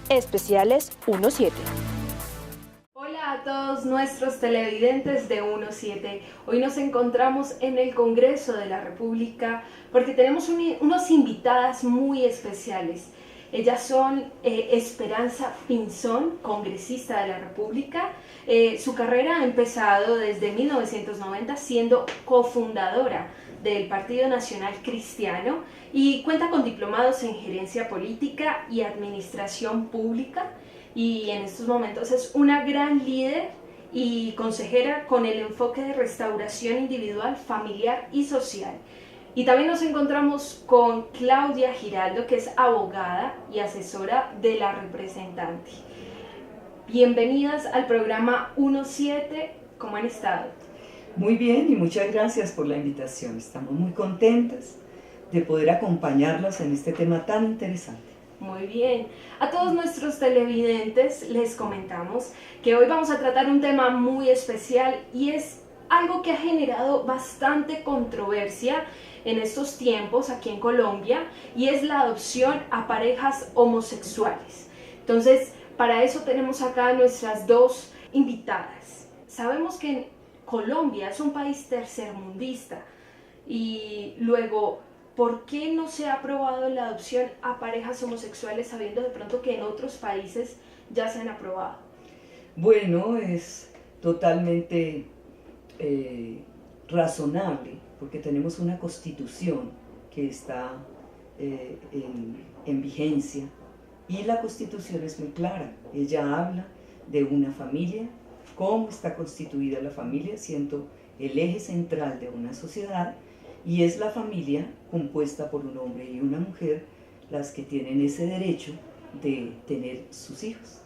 Especiales 1-7. Hola a todos nuestros televidentes de 1-7. Hoy nos encontramos en el Congreso de la República porque tenemos unas invitadas muy especiales. Ellas son Esperanza Pinzón, congresista de la República. Su carrera ha empezado desde 1990 siendo cofundadora del Partido Nacional Cristiano y cuenta con diplomados en gerencia política y administración pública, y en estos momentos es una gran líder y consejera con el enfoque de restauración individual, familiar y social. Y también nos encontramos con Claudia Giraldo, que es abogada y asesora de la representante. Bienvenidas al programa 1-7, ¿cómo han estado? Muy bien y muchas gracias por la invitación. Estamos muy contentas de poder acompañarlas en este tema tan interesante. Muy bien. A todos nuestros televidentes les comentamos que hoy vamos a tratar un tema muy especial y es algo que ha generado bastante controversia en estos tiempos aquí en Colombia, y es la adopción a parejas homosexuales. Entonces, para eso tenemos acá a nuestras dos invitadas. Sabemos que en Colombia es un país tercermundista y luego, ¿por qué no se ha aprobado la adopción a parejas homosexuales sabiendo de pronto que en otros países ya se han aprobado? Bueno, es totalmente razonable porque tenemos una constitución que está en vigencia y la constitución es muy clara. Ella habla de una familia, cómo está constituida la familia, siendo el eje central de una sociedad, y es la familia compuesta por un hombre y una mujer las que tienen ese derecho de tener sus hijos.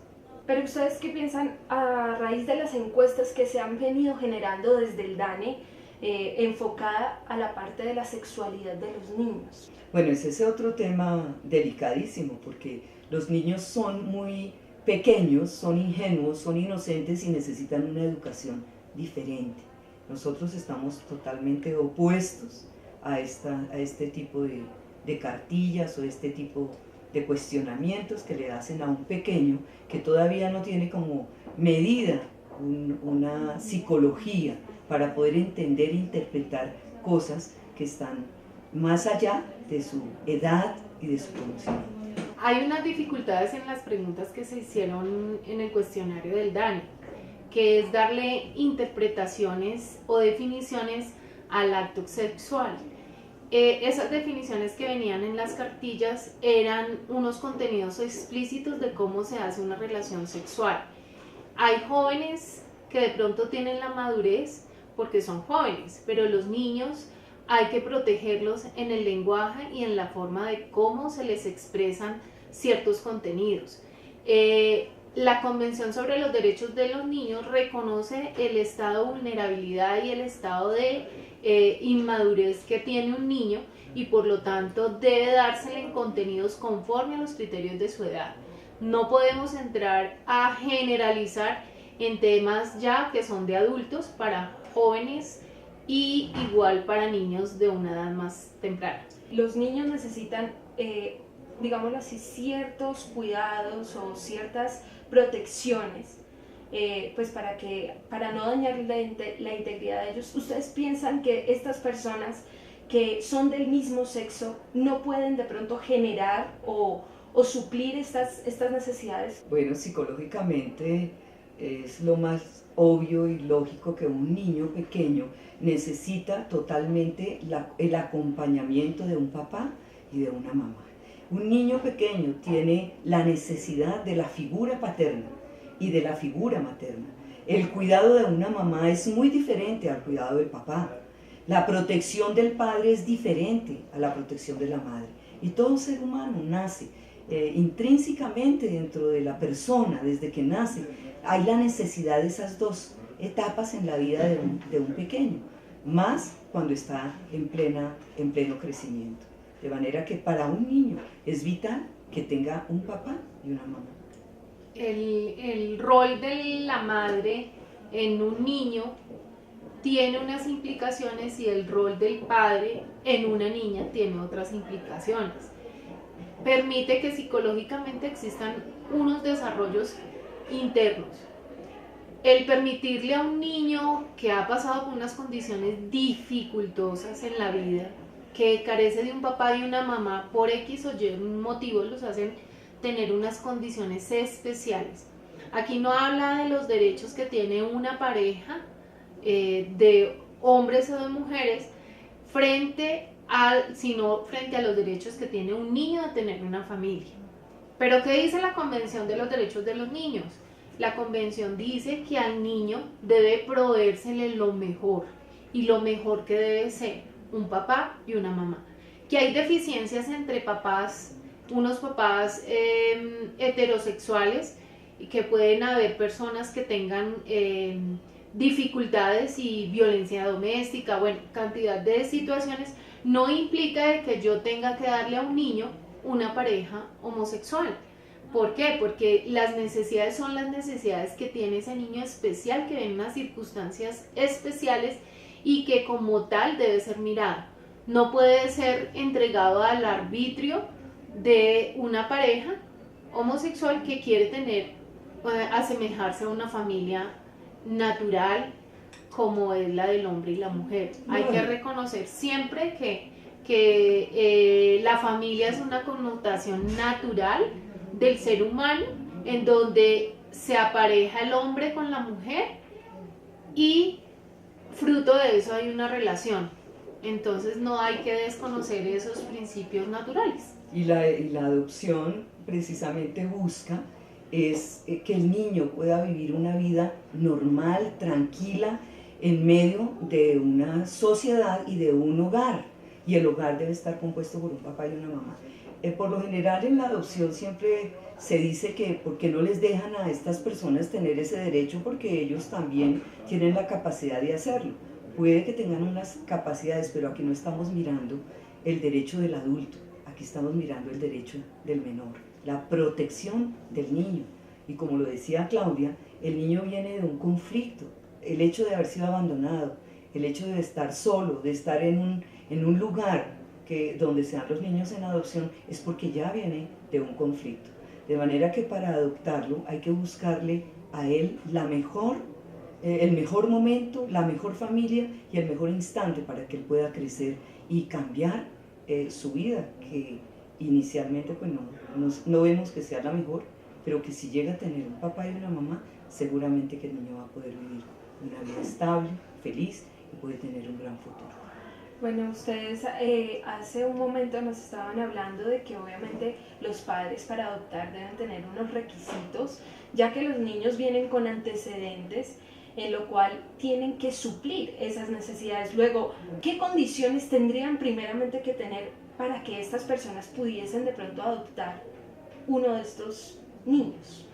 Pero ¿ustedes qué piensan a raíz de las encuestas que se han venido generando desde el DANE enfocada a la parte de la sexualidad de los niños? Bueno, ese es otro tema delicadísimo porque los niños son muy pequeños, son ingenuos, son inocentes y necesitan una educación diferente. Nosotros estamos totalmente opuestos a este tipo de cartillas o este tipo de cuestionamientos que le hacen a un pequeño que todavía no tiene como medida una psicología para poder entender e interpretar cosas que están más allá de su edad y de su conocimiento. Hay unas dificultades en las preguntas que se hicieron en el cuestionario del DANE, que es darle interpretaciones o definiciones al acto sexual. Esas definiciones que venían en las cartillas eran unos contenidos explícitos de cómo se hace una relación sexual. Hay jóvenes que de pronto tienen la madurez porque son jóvenes, pero los niños hay que protegerlos en el lenguaje y en la forma de cómo se les expresan ciertos contenidos. La Convención sobre los Derechos de los Niños reconoce el estado de vulnerabilidad y el estado de inmadurez que tiene un niño, y por lo tanto debe dársele en contenidos conforme a los criterios de su edad. No podemos entrar a generalizar en temas ya que son de adultos para jóvenes y igual para niños de una edad más temprana. Los niños necesitan, digámoslo así, ciertos cuidados o ciertas protecciones, pues para no dañar la integridad de ellos. ¿Ustedes piensan que estas personas que son del mismo sexo no pueden de pronto generar o suplir estas necesidades? Bueno, psicológicamente es lo más obvio y lógico que un niño pequeño necesita totalmente el acompañamiento de un papá y de una mamá. Un niño pequeño tiene la necesidad de la figura paterna y de la figura materna. El cuidado de una mamá es muy diferente al cuidado del papá. La protección del padre es diferente a la protección de la madre. Y todo ser humano nace intrínsecamente dentro de la persona, desde que nace. Hay la necesidad de esas dos etapas en la vida de un pequeño, más cuando está en pleno crecimiento. De manera que para un niño es vital que tenga un papá y una mamá. El rol de la madre en un niño tiene unas implicaciones y el rol del padre en una niña tiene otras implicaciones. permite que psicológicamente existan unos desarrollos internos. El permitirle a un niño que ha pasado por unas condiciones dificultosas en la vida, que carece de un papá y una mamá por X o Y motivos, los hacen tener unas condiciones especiales. Aquí no habla de los derechos que tiene una pareja de hombres o de mujeres sino frente a los derechos que tiene un niño de tener una familia. Pero ¿qué dice la Convención de los Derechos de los Niños? La Convención dice que al niño debe proveérsele lo mejor, y lo mejor que debe ser un papá y una mamá. Que hay deficiencias entre papás, unos papás heterosexuales, y que pueden haber personas que tengan dificultades y violencia doméstica, bueno, cantidad de situaciones, no implica de que yo tenga que darle a un niño una pareja homosexual. ¿Por qué? Porque las necesidades son las necesidades que tiene ese niño especial, que viene en unas circunstancias especiales y que como tal debe ser mirado. No puede ser entregado al arbitrio de una pareja homosexual que quiere tener, asemejarse a una familia natural como es la del hombre y la mujer. Hay que reconocer siempre que la familia es una connotación natural del ser humano, en donde se apareja el hombre con la mujer y fruto de eso hay una relación. Entonces no hay que desconocer esos principios naturales. Y la adopción precisamente busca es que el niño pueda vivir una vida normal, tranquila, en medio de una sociedad y de un hogar. Y el hogar debe estar compuesto por un papá y una mamá. Por lo general en la adopción siempre se dice que porque no les dejan a estas personas tener ese derecho, porque ellos también tienen la capacidad de hacerlo. Puede que tengan unas capacidades, pero aquí no estamos mirando el derecho del adulto, aquí estamos mirando el derecho del menor, la protección del niño. Y como lo decía Claudia, el niño viene de un conflicto, el hecho de haber sido abandonado, el hecho de estar solo, de estar en un lugar donde sean los niños en adopción, es porque ya viene de un conflicto. De manera que para adoptarlo hay que buscarle a él el mejor momento, la mejor familia y el mejor instante para que él pueda crecer y cambiar su vida, que inicialmente pues no vemos que sea la mejor, pero que si llega a tener un papá y una mamá, seguramente que el niño va a poder vivir una vida estable, feliz y puede tener un gran futuro. Bueno, ustedes hace un momento nos estaban hablando de que obviamente los padres para adoptar deben tener unos requisitos, ya que los niños vienen con antecedentes, en lo cual tienen que suplir esas necesidades. Luego, ¿qué condiciones tendrían primeramente que tener para que estas personas pudiesen de pronto adoptar uno de estos niños?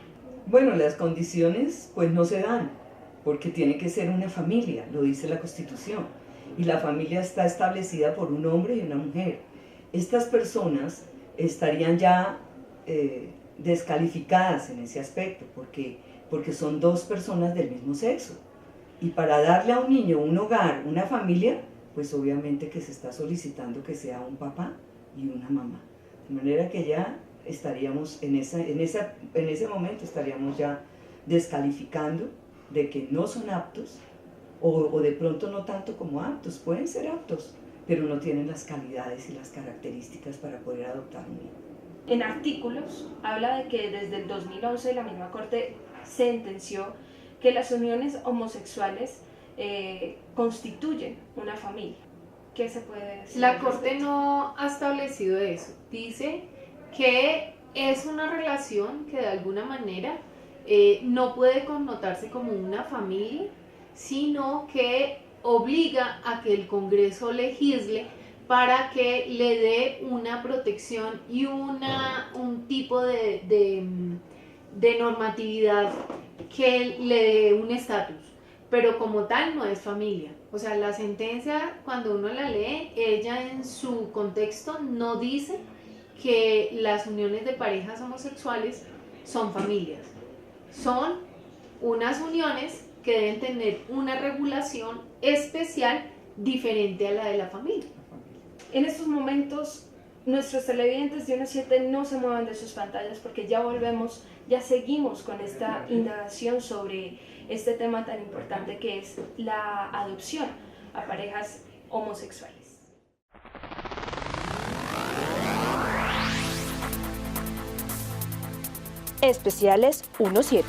Bueno, las condiciones pues no se dan, porque tiene que ser una familia, lo dice la Constitución, y la familia está establecida por un hombre y una mujer. Estas personas estarían ya descalificadas en ese aspecto, porque son dos personas del mismo sexo. Y para darle a un niño un hogar, una familia, pues obviamente que se está solicitando que sea un papá y una mamá. De manera que ya estaríamos en ese momento estaríamos ya descalificando de que no son aptos, o de pronto no tanto como aptos, pueden ser aptos, pero no tienen las calidades y las características para poder adoptar un niño. En artículos habla de que desde el 2011 la misma Corte sentenció que las uniones homosexuales constituyen una familia. ¿Qué se puede decir? La Corte no ha establecido eso. Dice que es una relación que de alguna manera no puede connotarse como una familia, sino que obliga a que el Congreso legisle para que le dé una protección y un tipo de normatividad que le dé un estatus, pero como tal no es familia. O sea, la sentencia, cuando uno la lee, ella en su contexto no dice que las uniones de parejas homosexuales son familias, son unas uniones que deben tener una regulación especial diferente a la de la familia. En estos momentos, Nuestros televidentes de 1.7 no se muevan de sus pantallas porque ya volvemos, ya seguimos con esta indagación sobre este tema tan importante que es la adopción a parejas homosexuales. Especiales 1.7.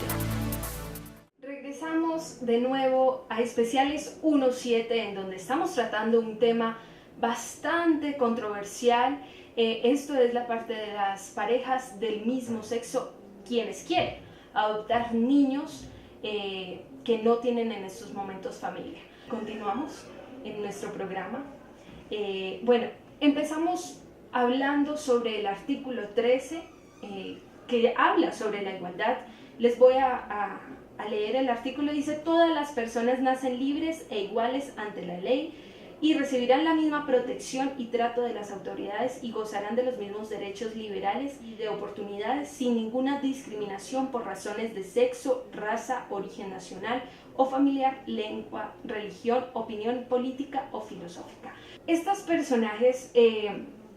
Regresamos de nuevo a Especiales 1.7, en donde estamos tratando un tema bastante controversial. Esto es la parte de las parejas del mismo sexo, quienes quieren adoptar niños que no tienen en estos momentos familia. Continuamos en nuestro programa. Bueno, empezamos hablando sobre el artículo 13 que habla sobre la igualdad. Les voy a leer el artículo. Dice: todas las personas nacen libres e iguales ante la ley y recibirán la misma protección y trato de las autoridades y gozarán de los mismos derechos liberales y de oportunidades sin ninguna discriminación por razones de sexo, raza, origen nacional o familiar, lengua, religión, opinión política o filosófica. Estos personajes,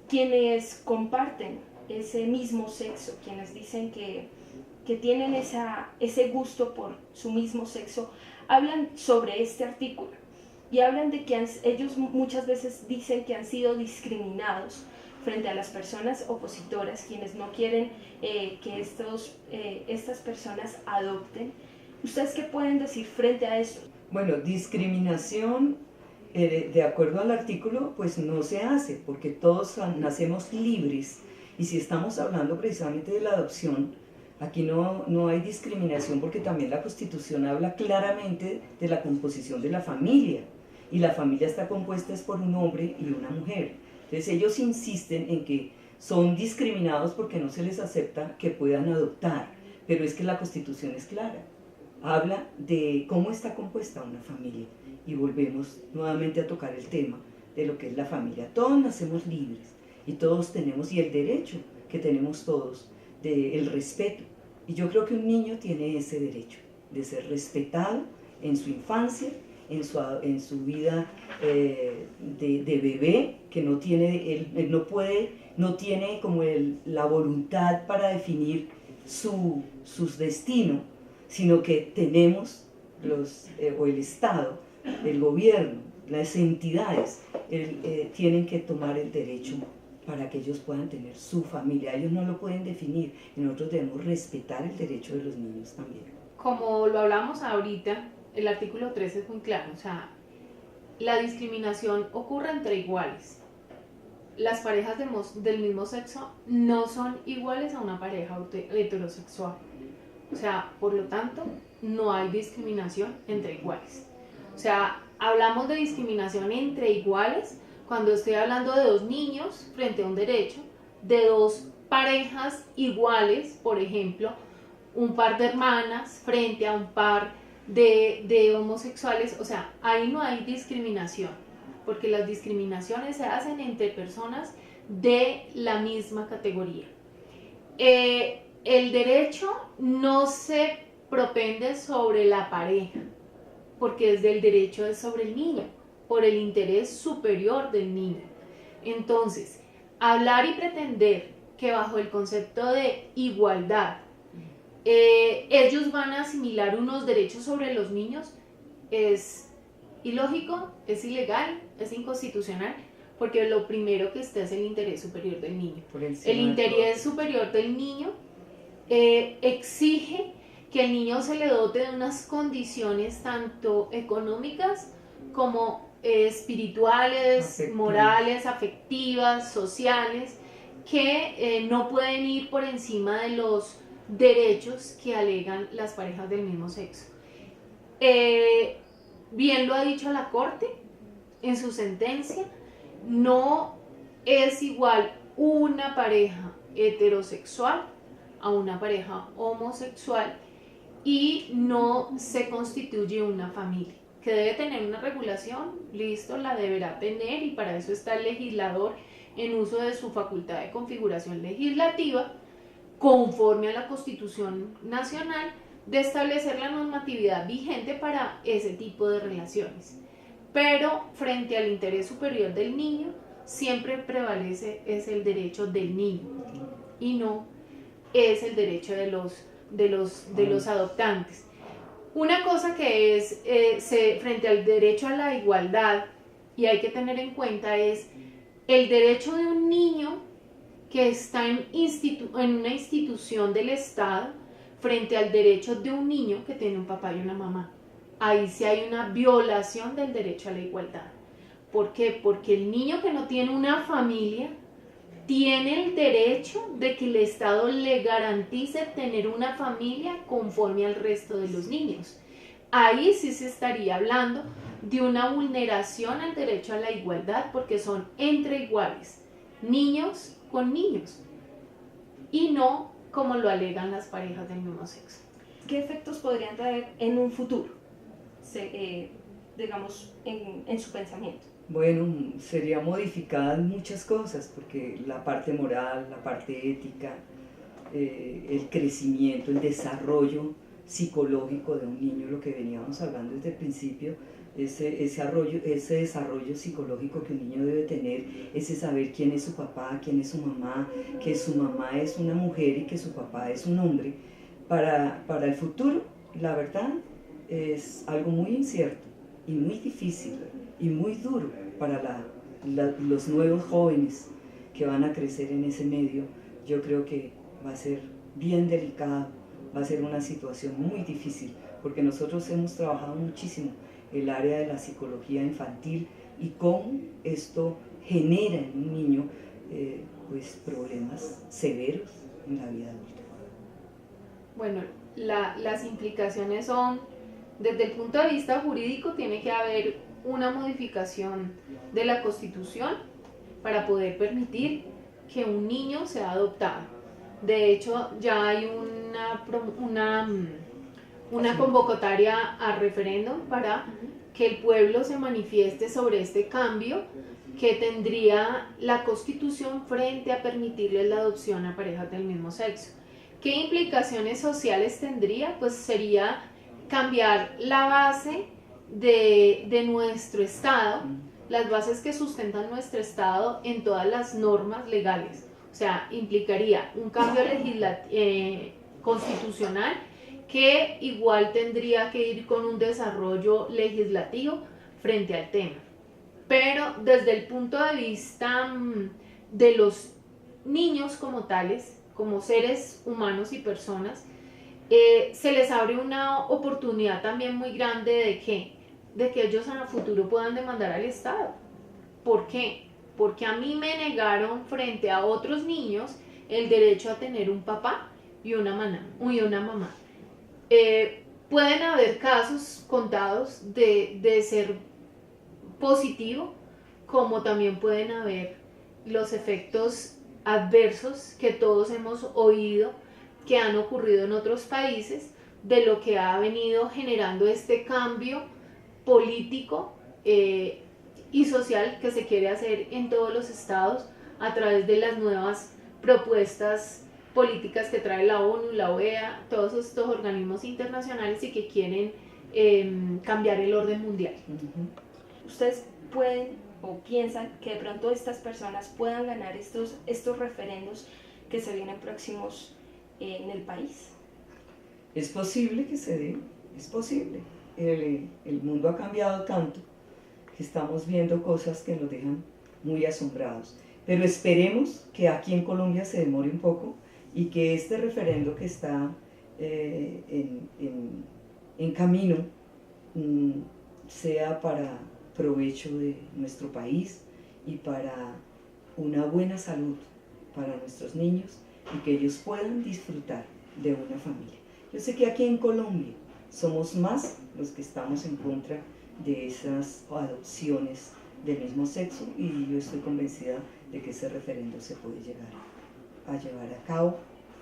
quienes comparten ese mismo sexo, quienes dicen que tienen ese gusto por su mismo sexo, hablan sobre este artículo. Y hablan de que ellos muchas veces dicen que han sido discriminados frente a las personas opositoras, quienes no quieren que estas personas adopten. ¿Ustedes qué pueden decir frente a esto? Bueno, discriminación, de acuerdo al artículo, pues no se hace, porque todos nacemos libres. Y si estamos hablando precisamente de la adopción, aquí no hay discriminación, porque también la Constitución habla claramente de la composición de la familia. Y la familia está compuesta es por un hombre y una mujer. Entonces ellos insisten en que son discriminados porque no se les acepta que puedan adoptar, pero es que la Constitución es clara, habla de cómo está compuesta una familia, y volvemos nuevamente a tocar el tema de lo que es la familia. Todos nacemos libres y todos tenemos, y el derecho que tenemos todos, del respeto, y yo creo que un niño tiene ese derecho de ser respetado en su infancia, en su vida de bebé, que no tiene, él no tiene como la voluntad para definir su destino, sino que tenemos o el Estado, el gobierno, las entidades, tienen que tomar el derecho para que ellos puedan tener su familia. Ellos no lo pueden definir y nosotros debemos respetar el derecho de los niños también. Como lo hablamos ahorita, el artículo 13 es muy claro, o sea, la discriminación ocurre entre iguales. Las parejas del mismo sexo no son iguales a una pareja heterosexual. O sea, por lo tanto, no hay discriminación entre iguales. O sea, hablamos de discriminación entre iguales cuando estoy hablando de dos niños frente a un derecho, de dos parejas iguales, por ejemplo, un par de hermanas frente a un par de homosexuales. O sea, ahí no hay discriminación, porque las discriminaciones se hacen entre personas de la misma categoría. El derecho no se propende sobre la pareja, porque desde el derecho es sobre el niño, por el interés superior del niño. Entonces, hablar y pretender que bajo el concepto de igualdad ellos van a asimilar unos derechos sobre los niños es ilógico, es ilegal, es inconstitucional, porque lo primero que está es el interés superior del niño. El interés superior del niño exige que el niño se le dote de unas condiciones tanto económicas como espirituales, morales, afectivas, sociales, que no pueden ir por encima de los derechos que alegan las parejas del mismo sexo. Bien lo ha dicho la Corte en su sentencia, no es igual una pareja heterosexual a una pareja homosexual y no se constituye una familia. Que debe tener una regulación, listo, la deberá tener, y para eso está el legislador en uso de su facultad de configuración legislativa, conforme a la Constitución Nacional, de establecer la normatividad vigente para ese tipo de relaciones. Pero frente al interés superior del niño, siempre prevalece es el derecho del niño y no es el derecho de los adoptantes. Una cosa que es frente al derecho a la igualdad y hay que tener en cuenta es el derecho de un niño que está en una institución del Estado frente al derecho de un niño que tiene un papá y una mamá. Ahí sí hay una violación del derecho a la igualdad. ¿Por qué? Porque el niño que no tiene una familia tiene el derecho de que el Estado le garantice tener una familia conforme al resto de los niños. Ahí sí se estaría hablando de una vulneración al derecho a la igualdad porque son entre iguales, niños con niños, y no como lo alegan las parejas del mismo sexo. ¿Qué efectos podrían traer en un futuro, digamos, en su pensamiento? Bueno, sería modificadas muchas cosas, porque la parte moral, la parte ética, el crecimiento, el desarrollo psicológico de un niño, lo que veníamos hablando desde el principio, ese desarrollo psicológico que un niño debe tener, ese saber quién es su papá, quién es su mamá, que su mamá es una mujer y que su papá es un hombre, para el futuro, la verdad, es algo muy incierto y muy difícil y muy duro para los nuevos jóvenes que van a crecer en ese medio. Yo creo que va a ser bien delicado, va a ser una situación muy difícil, porque nosotros hemos trabajado muchísimo el área de la psicología infantil y cómo esto genera en un niño pues problemas severos en la vida adulta. Bueno, las implicaciones son, desde el punto de vista jurídico, tiene que haber una modificación de la Constitución para poder permitir que un niño sea adoptado. De hecho, ya hay una convocatoria a referéndum para que el pueblo se manifieste sobre este cambio que tendría la Constitución frente a permitirle la adopción a parejas del mismo sexo. ¿Qué implicaciones sociales tendría? Pues sería cambiar la base de nuestro Estado, las bases que sustentan nuestro Estado en todas las normas legales. O sea, implicaría un cambio constitucional que igual tendría que ir con un desarrollo legislativo frente al tema. Pero desde el punto de vista de los niños como tales, como seres humanos y personas, se les abre una oportunidad también muy grande de que ellos en el futuro puedan demandar al Estado. ¿Por qué? Porque a mí me negaron frente a otros niños el derecho a tener un papá y una mamá. Pueden haber casos contados de ser positivo, como también pueden haber los efectos adversos que todos hemos oído que han ocurrido en otros países, de lo que ha venido generando este cambio político y social que se quiere hacer en todos los estados a través de las nuevas propuestas políticas que trae la ONU, la OEA, todos estos organismos internacionales y que quieren cambiar el orden mundial. ¿Ustedes pueden o piensan que de pronto estas personas puedan ganar estos referendos que se vienen próximos en el país? Es posible que se dé, es posible. El mundo ha cambiado tanto que estamos viendo cosas que nos dejan muy asombrados. Pero esperemos que aquí en Colombia se demore un poco y que este referendo que está en camino sea para provecho de nuestro país y para una buena salud para nuestros niños y que ellos puedan disfrutar de una familia. Yo sé que aquí en Colombia somos más los que estamos en contra de esas adopciones del mismo sexo y yo estoy convencida de que ese referendo se puede llegar a llevar a cabo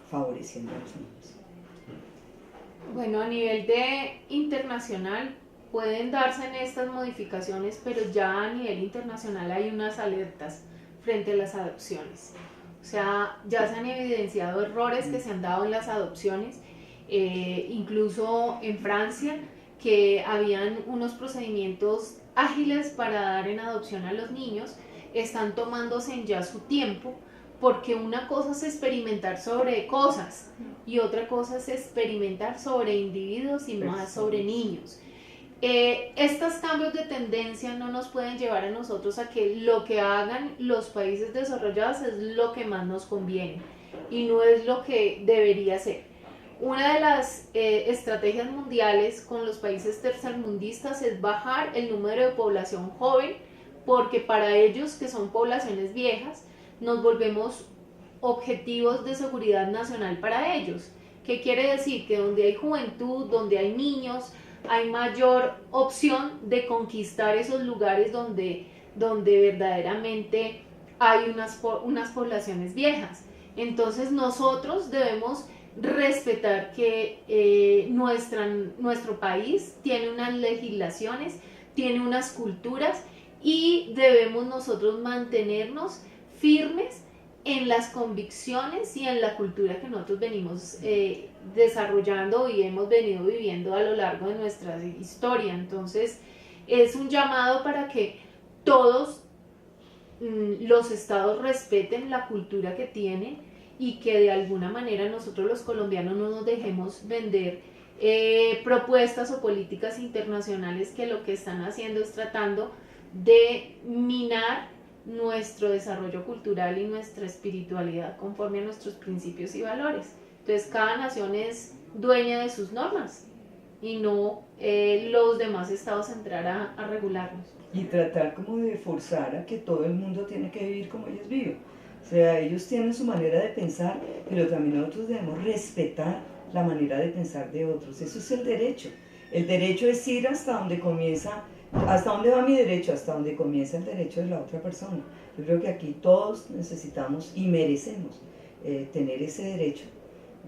favoreciendo a los niños. Bueno, a nivel internacional pueden darse en estas modificaciones, pero ya a nivel internacional hay unas alertas frente a las adopciones. O sea, ya se han evidenciado errores que se han dado en las adopciones, incluso en Francia, que habían unos procedimientos ágiles para dar en adopción a los niños, están tomándose ya su tiempo, porque una cosa es experimentar sobre cosas y otra cosa es experimentar sobre individuos y más sobre niños. Estos cambios de tendencia no nos pueden llevar a nosotros a que lo que hagan los países desarrollados es lo que más nos conviene y no es lo que debería ser. Una de las estrategias mundiales con los países tercermundistas es bajar el número de población joven, porque para ellos, que son poblaciones viejas, nos volvemos objetivos de seguridad nacional para ellos. ¿Qué quiere decir? Que donde hay juventud, donde hay niños, hay mayor opción de conquistar esos lugares donde verdaderamente hay unas poblaciones viejas. Entonces nosotros debemos respetar que nuestro país tiene unas legislaciones, tiene unas culturas y debemos nosotros mantenernos firmes en las convicciones y en la cultura que nosotros venimos desarrollando y hemos venido viviendo a lo largo de nuestra historia. Entonces es un llamado para que todos los estados respeten la cultura que tienen y que de alguna manera nosotros los colombianos no nos dejemos vender propuestas o políticas internacionales que lo que están haciendo es tratando de minar nuestro desarrollo cultural y nuestra espiritualidad conforme a nuestros principios y valores. Entonces cada nación es dueña de sus normas y no los demás estados entrar a regularnos. Y tratar como de forzar a que todo el mundo tiene que vivir como ellos viven. O sea, ellos tienen su manera de pensar, pero también nosotros debemos respetar la manera de pensar de otros. Eso es el derecho. El derecho es ir hasta donde comienza. ¿Hasta dónde va mi derecho? Hasta donde comienza el derecho de la otra persona. Yo creo que aquí todos necesitamos y merecemos tener ese derecho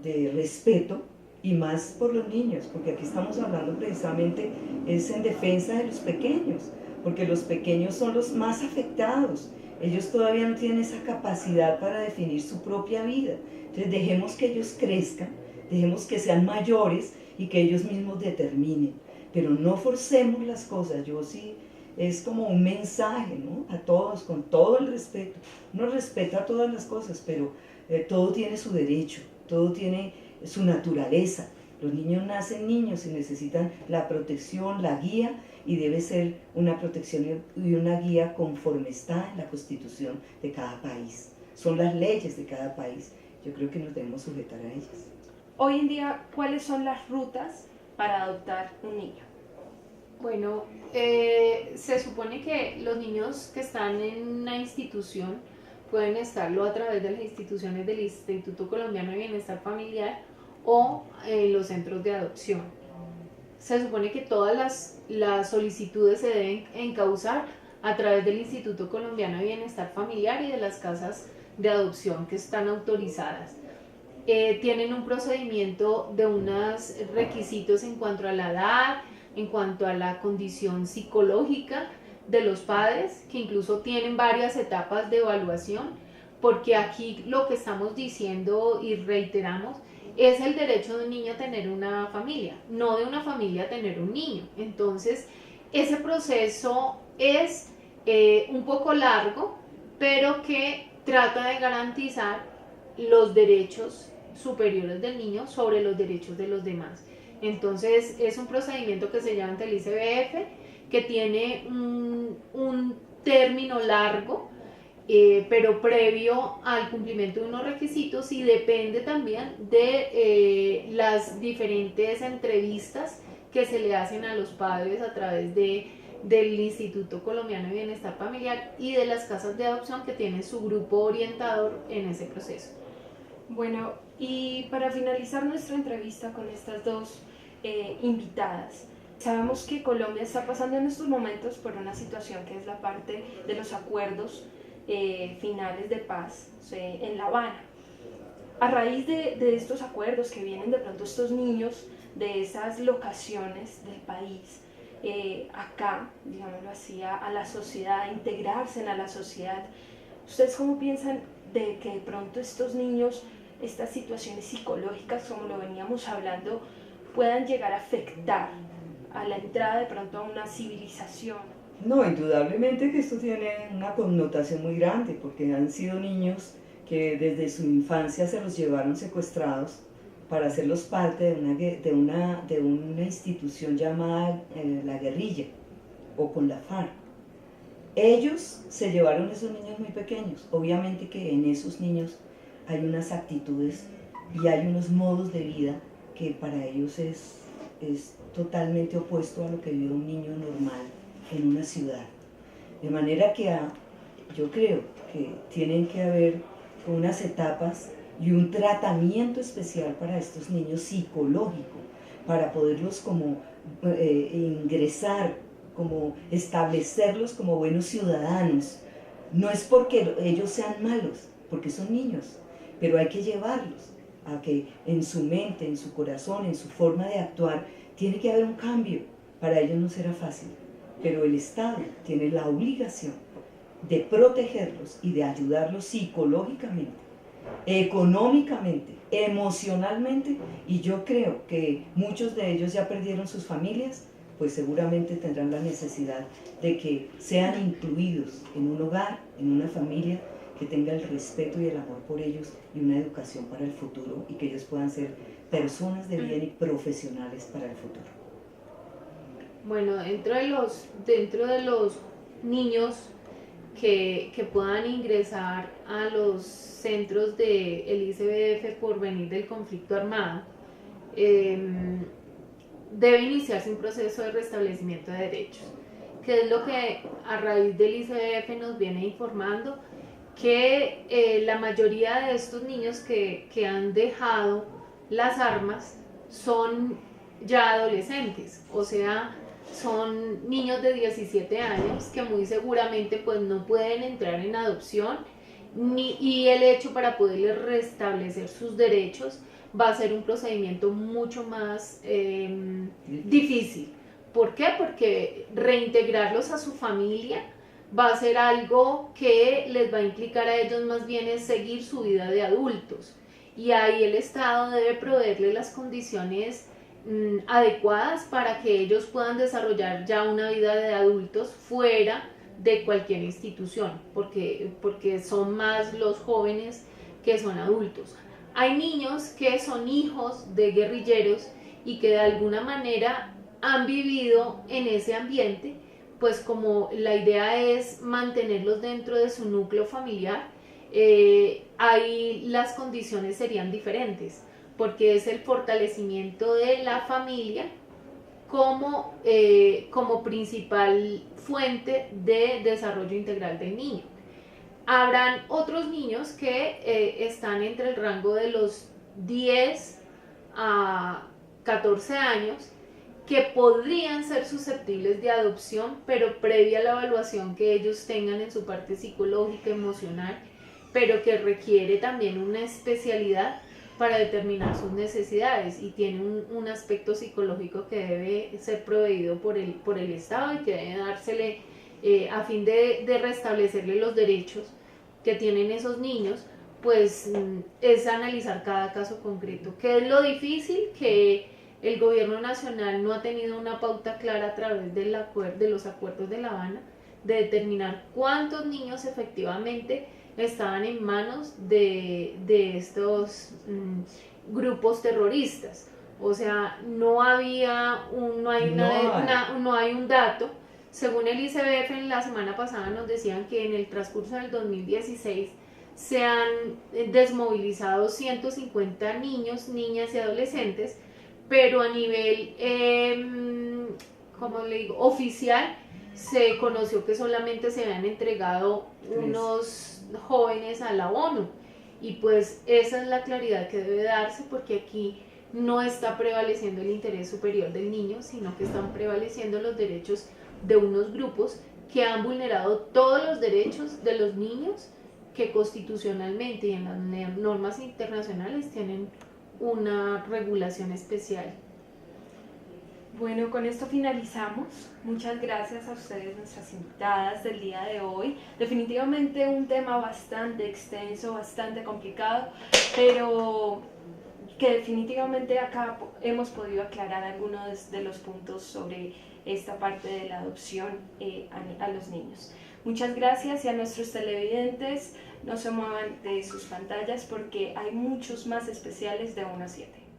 de respeto, y más por los niños, porque aquí estamos hablando precisamente es en defensa de los pequeños, porque los pequeños son los más afectados. Ellos todavía no tienen esa capacidad para definir su propia vida. Entonces dejemos que ellos crezcan, dejemos que sean mayores y que ellos mismos determinen. Pero no forcemos las cosas. Yo sí, es como un mensaje, ¿no?, a todos, con todo el respeto. Uno respeta todas las cosas, pero todo tiene su derecho, todo tiene su naturaleza. Los niños nacen niños y necesitan la protección, la guía, y debe ser una protección y una guía conforme está en la Constitución de cada país. Son las leyes de cada país. Yo creo que nos debemos sujetar a ellas. Hoy en día, ¿cuáles son las rutas para adoptar un niño? Bueno, se supone que los niños que están en una institución pueden estarlo a través de las instituciones del Instituto Colombiano de Bienestar Familiar o en los centros de adopción. Se supone que todas las solicitudes se deben encauzar a través del Instituto Colombiano de Bienestar Familiar y de las casas de adopción que están autorizadas. Tienen un procedimiento de unos requisitos en cuanto a la edad, en cuanto a la condición psicológica de los padres, que incluso tienen varias etapas de evaluación, porque aquí lo que estamos diciendo y reiteramos es el derecho de un niño a tener una familia, no de una familia a tener un niño. Entonces, ese proceso es un poco largo, pero que trata de garantizar los derechos superiores del niño sobre los derechos de los demás. Entonces es un procedimiento que se llama ante el ICBF, que tiene un término largo, pero previo al cumplimiento de unos requisitos, y depende también de las diferentes entrevistas que se le hacen a los padres a través del Instituto Colombiano de Bienestar Familiar y de las casas de adopción que tienen su grupo orientador en ese proceso. Bueno, y para finalizar nuestra entrevista con estas dos invitadas, sabemos que Colombia está pasando en estos momentos por una situación que es la parte de los acuerdos finales de paz en La Habana. A raíz de estos acuerdos que vienen de pronto estos niños de esas locaciones del país, acá, digámoslo así, a la sociedad, a integrarse a la sociedad, ¿ustedes cómo piensan de que de pronto estos niños, estas situaciones psicológicas, como lo veníamos hablando, puedan llegar a afectar a la entrada de pronto a una civilización No, indudablemente que esto tiene una connotación muy grande, porque han sido niños que desde su infancia se los llevaron secuestrados para hacerlos parte de una institución llamada la guerrilla o con la FARC. Ellos se llevaron esos niños muy pequeños. Obviamente que en esos niños hay unas actitudes y hay unos modos de vida que para ellos es totalmente opuesto a lo que vive un niño normal en una ciudad. De manera que yo creo que tienen que haber unas etapas y un tratamiento especial para estos niños psicológico, para poderlos como ingresar, como establecerlos como buenos ciudadanos. No es porque ellos sean malos, porque son niños, pero hay que llevarlos a que en su mente, en su corazón, en su forma de actuar, tiene que haber un cambio. Para ellos no será fácil, pero el Estado tiene la obligación de protegerlos y de ayudarlos psicológicamente, económicamente, emocionalmente, y yo creo que muchos de ellos ya perdieron sus familias, pues seguramente tendrán la necesidad de que sean incluidos en un hogar, en una familia que tenga el respeto y el amor por ellos y una educación para el futuro, y que ellos puedan ser personas de bien y profesionales para el futuro. Bueno, dentro de los niños que puedan ingresar a los centros del ICBF por venir del conflicto armado, debe iniciarse un proceso de restablecimiento de derechos, que es lo que a raíz del ICBF nos viene informando, que la mayoría de estos niños que han dejado las armas son ya adolescentes, o sea, son niños de 17 años que muy seguramente pues no pueden entrar en adopción, y el hecho para poderles restablecer sus derechos va a ser un procedimiento mucho más difícil. ¿Por qué? Porque reintegrarlos a su familia va a ser algo que les va a implicar a ellos más bien es seguir su vida de adultos, y ahí el Estado debe proveerles las condiciones adecuadas para que ellos puedan desarrollar ya una vida de adultos fuera de cualquier institución, porque son más los jóvenes que son adultos. Hay niños que son hijos de guerrilleros y que de alguna manera han vivido en ese ambiente, pues como la idea es mantenerlos dentro de su núcleo familiar, ahí las condiciones serían diferentes, porque es el fortalecimiento de la familia como principal fuente de desarrollo integral del niño. Habrán otros niños que están entre el rango de los 10 a 14 años, que podrían ser susceptibles de adopción, pero previa a la evaluación que ellos tengan en su parte psicológica, emocional, pero que requiere también una especialidad para determinar sus necesidades, y tiene un aspecto psicológico que debe ser proveído por el Estado y que debe dársele a fin de restablecerle los derechos que tienen esos niños. Pues es analizar cada caso concreto. ¿Qué es lo difícil? Que el gobierno nacional no ha tenido una pauta clara a través de los acuerdos de La Habana de determinar cuántos niños efectivamente estaban en manos de estos grupos terroristas. O sea, no hay un dato. Según el ICBF, en la semana pasada nos decían que en el transcurso del 2016 se han desmovilizado 150 niños, niñas y adolescentes, pero a nivel oficial se conoció que solamente se habían entregado unos jóvenes a la ONU, y pues esa es la claridad que debe darse, porque aquí no está prevaleciendo el interés superior del niño, sino que están prevaleciendo los derechos de unos grupos que han vulnerado todos los derechos de los niños, que constitucionalmente y en las normas internacionales tienen una regulación especial. Bueno, con esto finalizamos. Muchas gracias a ustedes, nuestras invitadas del día de hoy. Definitivamente un tema bastante extenso, bastante complicado, pero que definitivamente acá hemos podido aclarar algunos de los puntos sobre esta parte de la adopción a los niños. Muchas gracias, y a nuestros televidentes, no se muevan de sus pantallas porque hay muchos más especiales de 1 a 7.